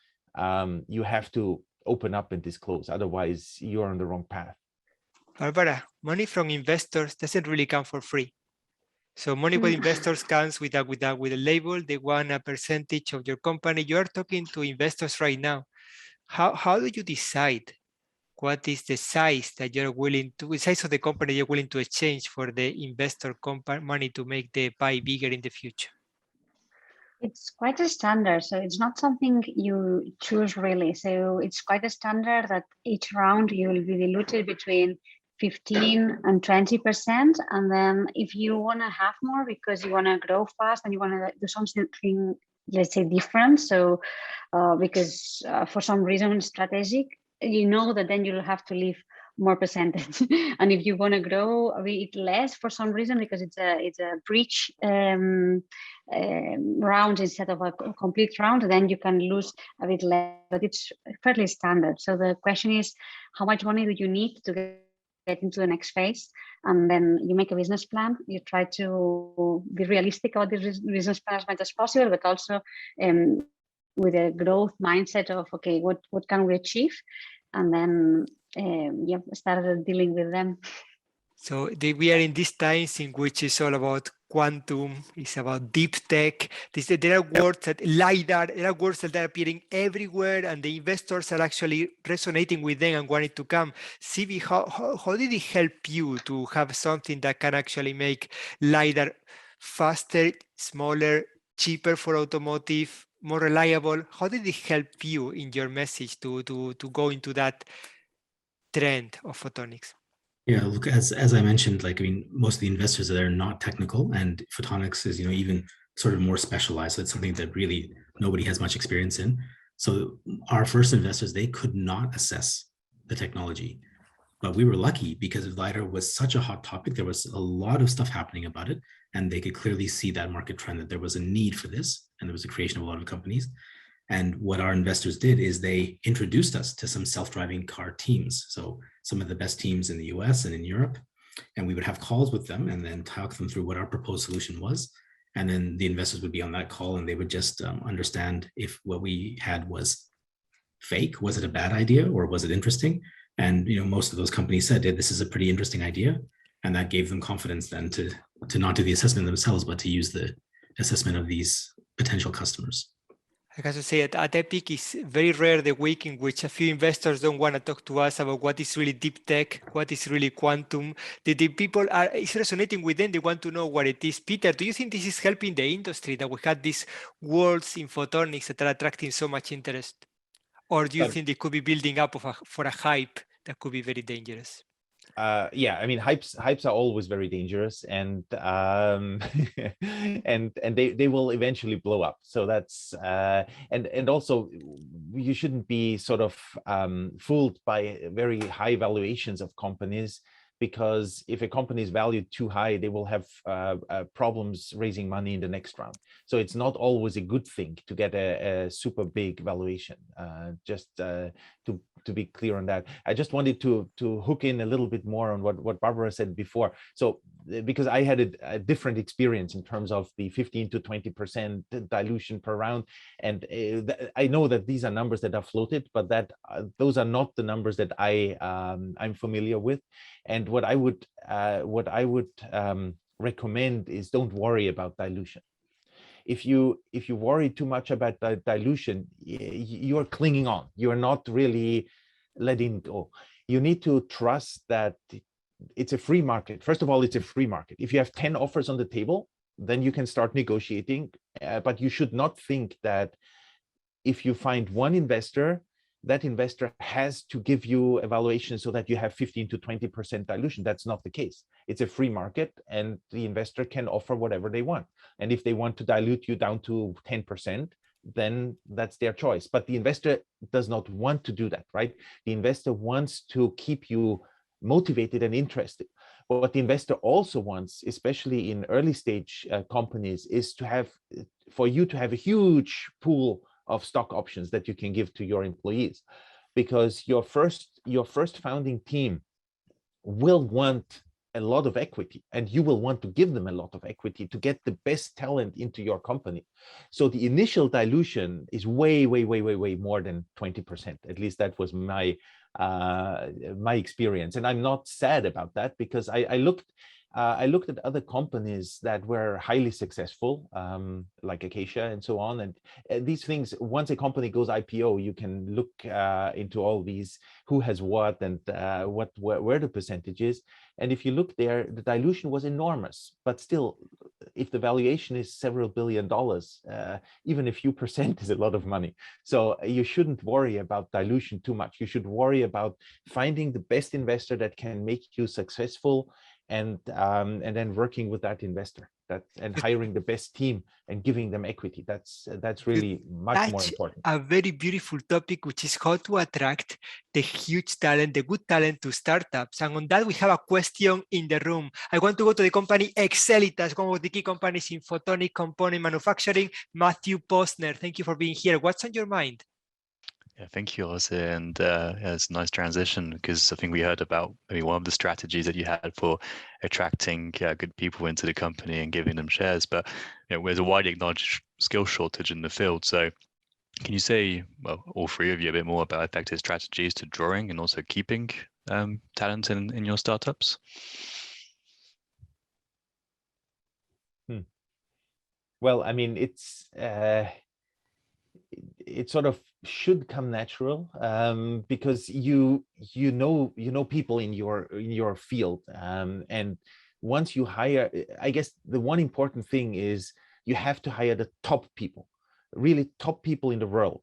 you have to open up and disclose. Otherwise, you're on the wrong path. Barbara, money from investors doesn't really come for free. So money with investors comes with a label. They want a percentage of your company. You are talking to investors right now. How do you decide what is the size that you're willing to, the size of the company you're willing to exchange for the investor money to make the pie bigger in the future? It's quite a standard, so it's not something you choose really. So it's quite a standard that each round you will be diluted between 15 and 20%. And then if you want to have more because you want to grow fast and you want to do something, let's say, different. So because for some reason strategic, you know that then you'll have to leave more percentage. And if you want to grow a bit less for some reason, because it's a breach round instead of a complete round, then you can lose a bit less, but it's fairly standard. So the question is, how much money do you need to get into the next phase? And then you make a business plan. You try to be realistic about the business plan as much as possible, but also with a growth mindset of, okay, what can we achieve? And then started dealing with them. So we are in these times in which it's all about quantum, it's about deep tech. There are words that LiDAR, there are words that are appearing everywhere, and the investors are actually resonating with them and wanting to come. Sivi, how did it help you to have something that can actually make LiDAR faster, smaller, cheaper for automotive, more reliable? How did it help you in your message to go into that trend of photonics? Yeah, look, as I mentioned, like, I mean, most of the investors are not technical, and photonics is, even sort of more specialized. So it's something that really nobody has much experience in. So our first investors, they could not assess the technology, but we were lucky because LiDAR was such a hot topic. There was a lot of stuff happening about it, and they could clearly see that market trend, that there was a need for this, and there was a creation of a lot of companies. And what our investors did is they introduced us to some self-driving car teams. So some of the best teams in the US and in Europe. And we would have calls with them and then talk them through what our proposed solution was. And then the investors would be on that call and they would just understand if what we had was fake, was it a bad idea, or was it interesting? And most of those companies said, this is a pretty interesting idea. And that gave them confidence then to not do the assessment themselves, but to use the assessment of these potential customers. I have to say at Epic, it's very rare the week in which a few investors don't want to talk to us about what is really deep tech, what is really quantum. The people it's resonating with them. They want to know what it is. Peter, do you think this is helping the industry, that we had these worlds in photonics that are attracting so much interest? Or do you think they could be building up for a hype that could be very dangerous? Yeah, I mean, hypes are always very dangerous, and and they will eventually blow up. So that's and also you shouldn't be sort of fooled by very high valuations of companies, because if a company is valued too high, they will have problems raising money in the next round. So it's not always a good thing to get a super big valuation, just to be clear on that. I just wanted to hook in a little bit more on what Barbara said before. So because I had a different experience in terms of the 15 to 20% dilution per round, and I know that these are numbers that are floated, but that those are not the numbers that I'm familiar with. And what I would recommend is don't worry about dilution. If you worry too much about dilution, you're clinging on. You're not really letting go. You need to trust that it's a free market. First of all, it's a free market. If you have 10 offers on the table, then you can start negotiating. But you should not think that if you find one investor, that investor has to give you a valuation so that you have 15 to 20% dilution. That's not the case. It's a free market, and the investor can offer whatever they want. And if they want to dilute you down to 10%, then that's their choice. But the investor does not want to do that, right? The investor wants to keep you motivated and interested. What the investor also wants, especially in early stage companies, is for you to have a huge pool of stock options that you can give to your employees, because your first founding team will want a lot of equity, and you will want to give them a lot of equity to get the best talent into your company. So the initial dilution is way more than 20%. At least that was my experience, and I'm not sad about that, because I looked at other companies that were highly successful, like Acacia and so on. And these things, once a company goes IPO, you can look into all these, who has what, and where the percentage is. And if you look there, the dilution was enormous. But still, if the valuation is several $billion, even a few percent is a lot of money. So you shouldn't worry about dilution too much. You should worry about finding the best investor that can make you successful, and then working with that investor, and hiring the best team and giving them equity. That's really much more important. A very beautiful topic, which is how to attract the huge talent, the good talent to startups. And on that, we have a question in the room. I want to go to the company Excelitas, one of the key companies in photonic component manufacturing. Matthew Posner, thank you for being here. What's on your mind? Yeah, thank you, Jose. And yeah, it's a nice transition, because I think we heard about maybe one of the strategies that you had for attracting good people into the company and giving them shares. But there's a widely acknowledged skill shortage in the field. So can you say, well, all three of you, a bit more about effective strategies to drawing and also keeping talent in your startups? Well, I mean, it sort of should come natural, because you know people in your field, and once you hire, I guess the one important thing is you have to hire the top people, really top people in the world,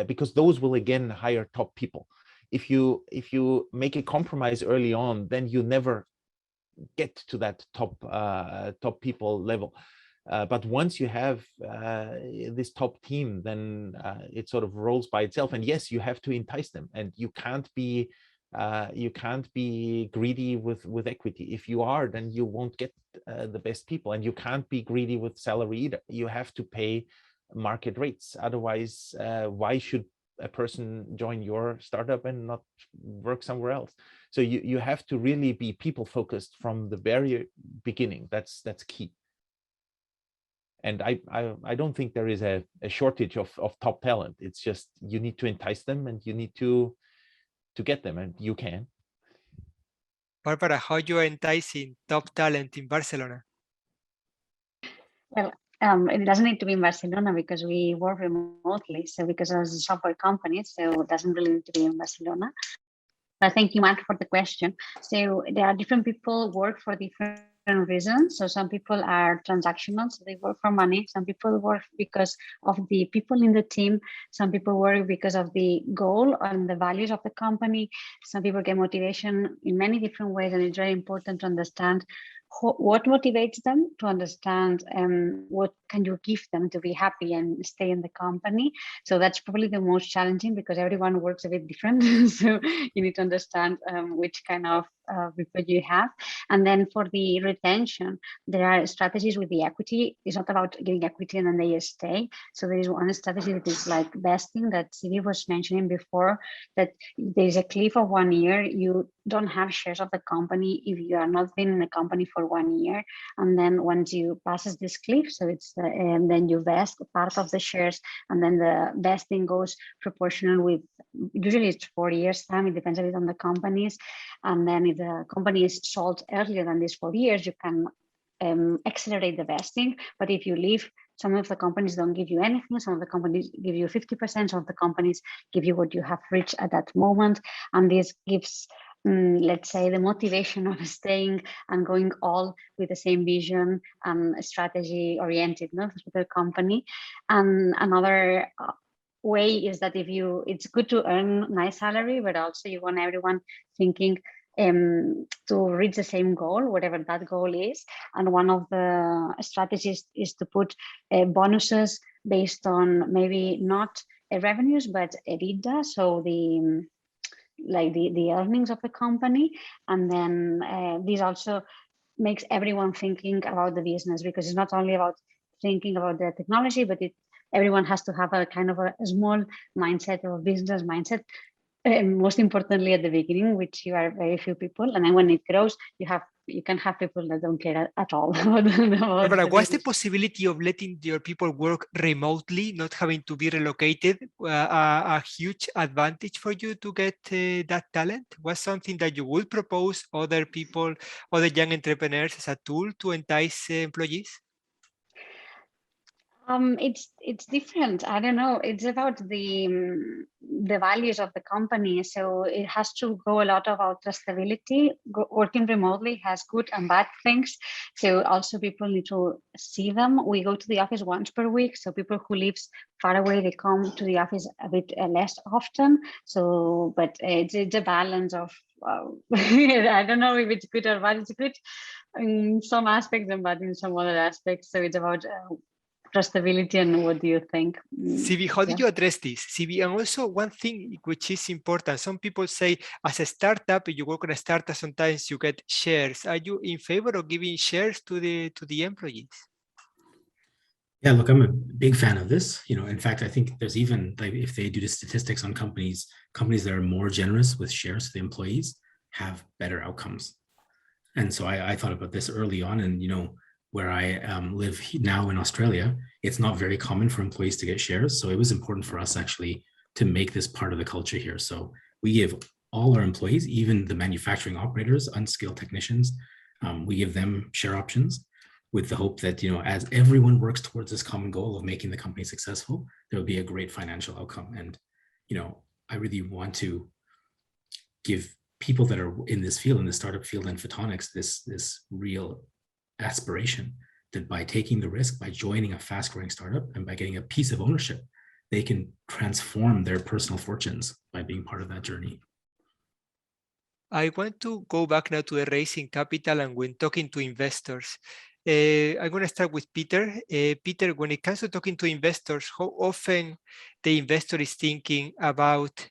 because those will again hire top people. If you make a compromise early on, then you never get to that top people level. But once you have this top team, then it sort of rolls by itself. And yes, you have to entice them, and you can't be greedy with equity. If you are, then you won't get the best people, and you can't be greedy with salary either. You have to pay market rates. Otherwise, why should a person join your startup and not work somewhere else? So you have to really be people focused from the very beginning. That's key. And I don't think there is a shortage of top talent. It's just you need to entice them, and you need to get them, and you can. Barbara, how you are enticing top talent in Barcelona? Well, it doesn't need to be in Barcelona, because we work remotely. So because I was a software company, so it doesn't really need to be in Barcelona. But thank you, Matt, for the question. So there are different people work for different reasons. So some people are transactional, so they work for money. Some people work because of the people in the team. Some people work because of the goal and the values of the company. Some people get motivation in many different ways, and it's very important to understand what motivates them, to understand what can you give them to be happy and stay in the company. So that's probably the most challenging, because everyone works a bit different. So you need to understand which kind of people you have. And then for the retention, there are strategies with the equity. It's not about giving equity and then they stay. So there is one strategy that is like vesting that Sivi was mentioning before, that there is a cliff of 1 year. You don't have shares of the company if you are not been in the company for 1 year. And then once you passes this cliff, so it's and then you vest part of the shares, and then the vesting goes proportional with, usually it's 4 years time. It depends a bit on the companies. And then if the company is sold earlier than these 4 years, you can accelerate the vesting. But if you leave, some of the companies don't give you anything. Some of the companies give you 50%. Some of the companies give you what you have reached at that moment. And this gives, let's say, the motivation of staying and going all with the same vision and strategy oriented, no, with the company. And another way is that it's good to earn nice salary, but also you want everyone thinking to reach the same goal, whatever that goal is. And one of the strategies is to put bonuses based on maybe not revenues, but EBITDA. So the earnings of the company. And then this also makes everyone thinking about the business, because it's not only about thinking about the technology, but everyone has to have a kind of a small mindset or business mindset. Most importantly at the beginning, which you are very few people, and then when it grows, you can have people that don't care at all. Barbara, what's the possibility of letting your people work remotely, not having to be relocated, a huge advantage for you to get that talent? What's something that you would propose other people, other young entrepreneurs, as a tool to entice employees? It's different. I don't know. It's about the values of the company. So it has to go a lot about trustability. Working remotely has good and bad things. So also people need to see them. We go to the office once per week. So people who live far away, they come to the office a bit less often. So, but it's a balance of, I don't know if it's good or bad. It's good in some aspects and bad in some other aspects. So it's about trustability. And what do you think? Sivi, how did you address this? Sivi, and also one thing which is important, some people say as a startup, if you work on a startup, sometimes you get shares. Are you in favor of giving shares to the employees? Yeah, look, I'm a big fan of this. In fact, I think there's even, like, if they do the statistics on companies that are more generous with shares to the employees have better outcomes. And so I thought about this early on, and where I live now in Australia, it's not very common for employees to get shares. So it was important for us actually to make this part of the culture here. So we give all our employees, even the manufacturing operators, unskilled technicians, we give them share options with the hope that, as everyone works towards this common goal of making the company successful, there will be a great financial outcome. And, I really want to give people that are in this field, in the startup field and photonics, this real aspiration that by taking the risk, by joining a fast-growing startup, and by getting a piece of ownership, they can transform their personal fortunes by being part of that journey. I want to go back now to the raising capital and when talking to investors. I'm going to start with Peter. Peter, when it comes to talking to investors, how often the investor is thinking about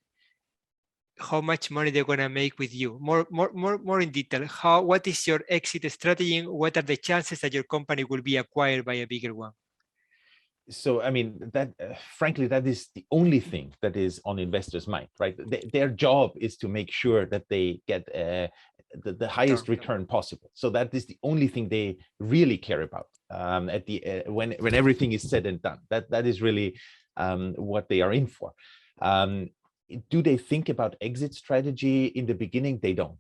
how much money they're going to make with you? More in detail. What is your exit strategy? What are the chances that your company will be acquired by a bigger one? So, I mean, that frankly, that is the only thing that is on investors' mind, right? Their job is to make sure that they get the highest return possible. So that is the only thing they really care about at the when everything is said and done. That is really what they are in for. Do they think about exit strategy in the beginning? They don't,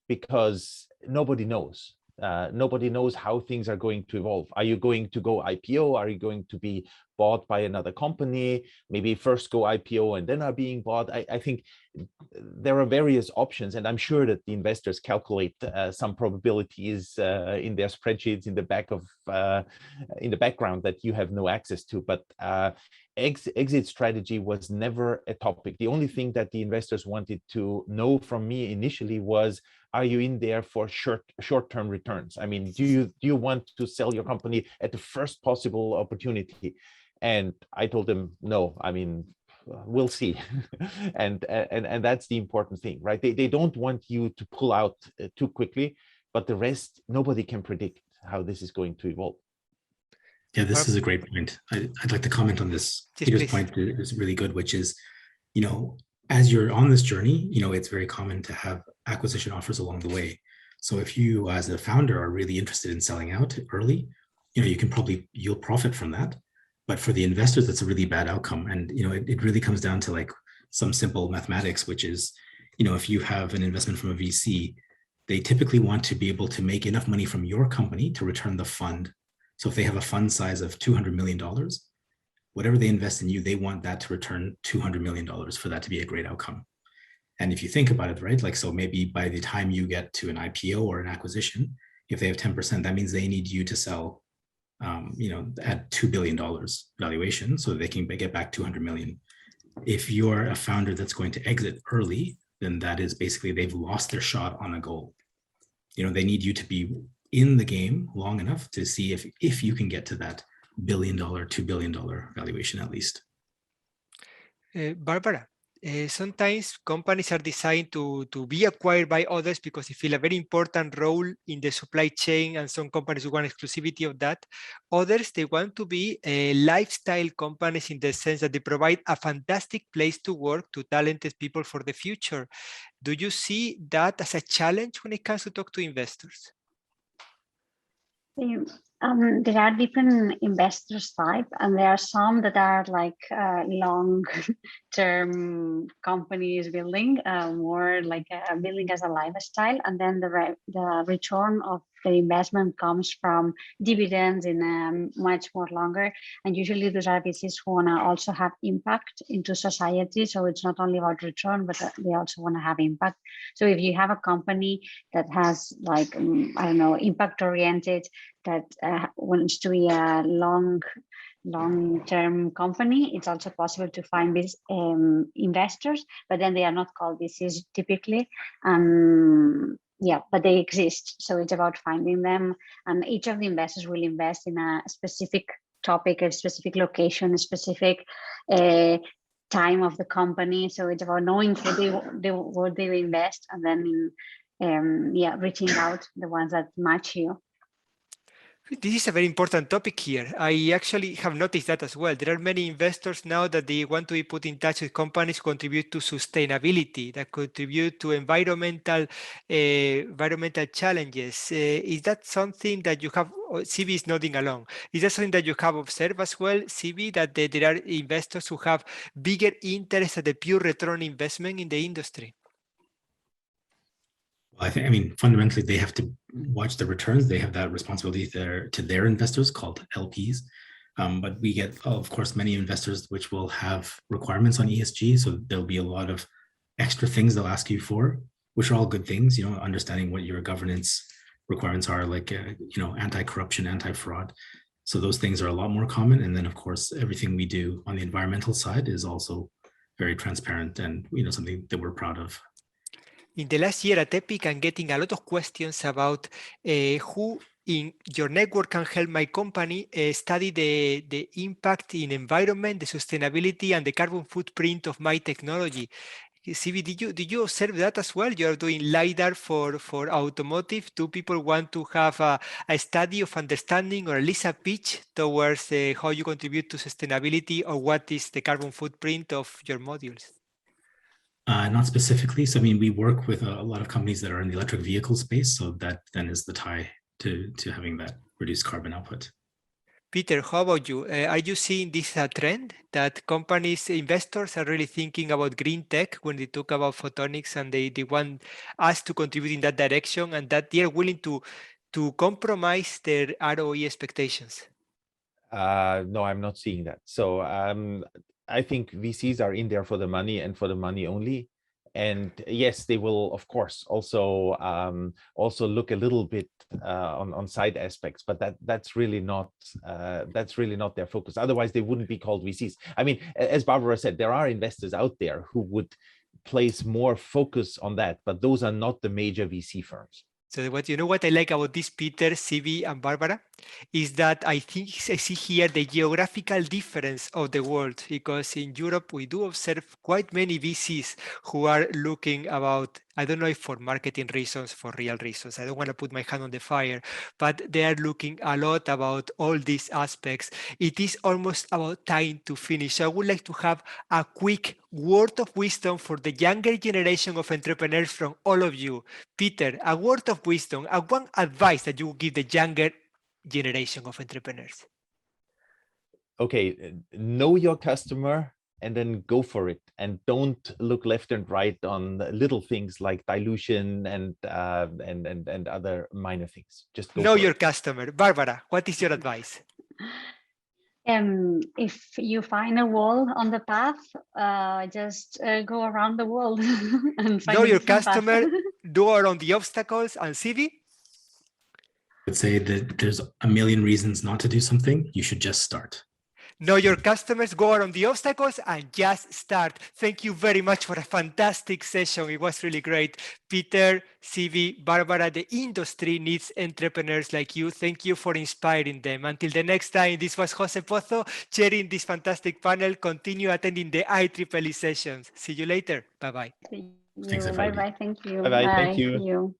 because nobody knows. Nobody knows how things are going to evolve. Are you going to go IPO? Are you going to be bought by another company, maybe first go IPO and then are being bought. I think there are various options, and I'm sure that the investors calculate some probabilities in their spreadsheets in the background that you have no access to. But exit strategy was never a topic. The only thing that the investors wanted to know from me initially was, are you in there for short-term returns? I mean, do you want to sell your company at the first possible opportunity? And I told them, no, I mean, we'll see. and that's the important thing, right? They don't want you to pull out too quickly, but the rest, nobody can predict how this is going to evolve. Yeah, this is a great point. I'd like to comment on this. Yes, Peter's please. point is really good, which is, you know, as you're on this journey, you know, it's very common to have acquisition offers along the way. So if you as a founder are really interested in selling out early, you know, you'll profit from that. But for the investors, that's a really bad outcome. And, you know, it really comes down to like some simple mathematics, which is, you know, if you have an investment from a VC, they typically want to be able to make enough money from your company to return the fund. So if they have a fund size of $200 million, whatever they invest in you, they want that to return $200 million for that to be a great outcome. And if you think about it, right, like, so maybe by the time you get to an IPO or an acquisition, if they have 10%, that means they need you to sell, you know, at $2 billion valuation so they can get back 200 million. If you're a founder that's going to exit early, then that is basically they've lost their shot on a goal. You know, they need you to be in the game long enough to see if you can get to that $1 billion, $2 billion valuation at least. Barbara, sometimes companies are designed to be acquired by others because they feel a very important role in the supply chain, and some companies want exclusivity of that. Others, they want to be lifestyle companies in the sense that they provide a fantastic place to work to talented people for the future. Do you see that as a challenge when it comes to talk to investors? There are different investors type, and there are some that are like long-term companies building, more like building as a lifestyle, and then the return of the investment comes from dividends in much more longer. And usually those are VCs who want to also have impact into society. So it's not only about return, but they also want to have impact. So if you have a company that has like, I don't know, impact oriented, that wants to be a long-term company, it's also possible to find these investors, but then they are not called VCs typically. Yeah, but they exist. So it's about finding them, and each of the investors will invest in a specific topic, a specific location, a specific time of the company. So it's about knowing what they invest, and then reaching out the ones that match you. This is a very important topic here. I actually have noticed that as well. There are many investors now that they want to be put in touch with companies who contribute to sustainability, that contribute to environmental challenges. Is that something that you have? CB is nodding along. Is that something that you have observed as well, CB, that there are investors who have bigger interest at the pure return on investment in the industry? I mean, fundamentally, they have to watch the returns. They have that responsibility to their investors called LPs. But we get, of course, many investors which will have requirements on ESG. So there'll be a lot of extra things they'll ask you for, which are all good things, you know, understanding what your governance requirements are, like, you know, anti-corruption, anti-fraud. So those things are a lot more common. And then, of course, everything we do on the environmental side is also very transparent and, you know, something that we're proud of. In the last year at Epic, I'm getting a lot of questions about who in your network can help my company study the impact in environment, the sustainability, and the carbon footprint of my technology. CB, did you observe that as well? You are doing LiDAR for automotive. Do people want to have a study of understanding, or at least a pitch towards how you contribute to sustainability, or what is the carbon footprint of your modules? Not specifically. So, I mean, we work with a lot of companies that are in the electric vehicle space. So that then is the tie to having that reduced carbon output. Peter, how about you? Are you seeing this trend that companies, investors are really thinking about green tech when they talk about photonics, and they want us to contribute in that direction, and that they are willing to compromise their ROE expectations? No, I'm not seeing that. So I think VCs are in there for the money and for the money only. And yes, they will, of course, also look a little bit on side aspects, but that's really not their focus. Otherwise, they wouldn't be called VCs. I mean, as Barbara said, there are investors out there who would place more focus on that, but those are not the major VC firms. So what I like about this, Peter, CV, and Barbara, is that I think I see here the geographical difference of the world, because in Europe we do observe quite many VCs who are looking about, I don't know if for marketing reasons, for real reasons, I don't want to put my hand on the fire, but they are looking a lot about all these aspects. It is almost about time to finish. So I would like to have a quick word of wisdom for the younger generation of entrepreneurs from all of you. Peter, a word of wisdom, one advice that you would give the younger generation of entrepreneurs. Okay, know your customer and then go for it, and don't look left and right on little things like dilution and other minor things. Just go Know for your it. customer. Barbara, what is your advice? If you find a wall on the path, just go around the wall and find Know a your different path. customer, do around the obstacles, and CV? Would say that there's a million reasons not to do something. You should just start. Know your customers, go around the obstacles, and just start. Thank you very much for a fantastic session. It was really great. Peter, CV, Barbara, the industry needs entrepreneurs like you. Thank you for inspiring them. Until the next time, this was Jose Pozo chairing this fantastic panel. Continue attending the IEEE sessions. See you later. Bye-bye. Thanks, everybody. Bye-bye. Thank you. Bye-bye. Bye. Thank you. See you.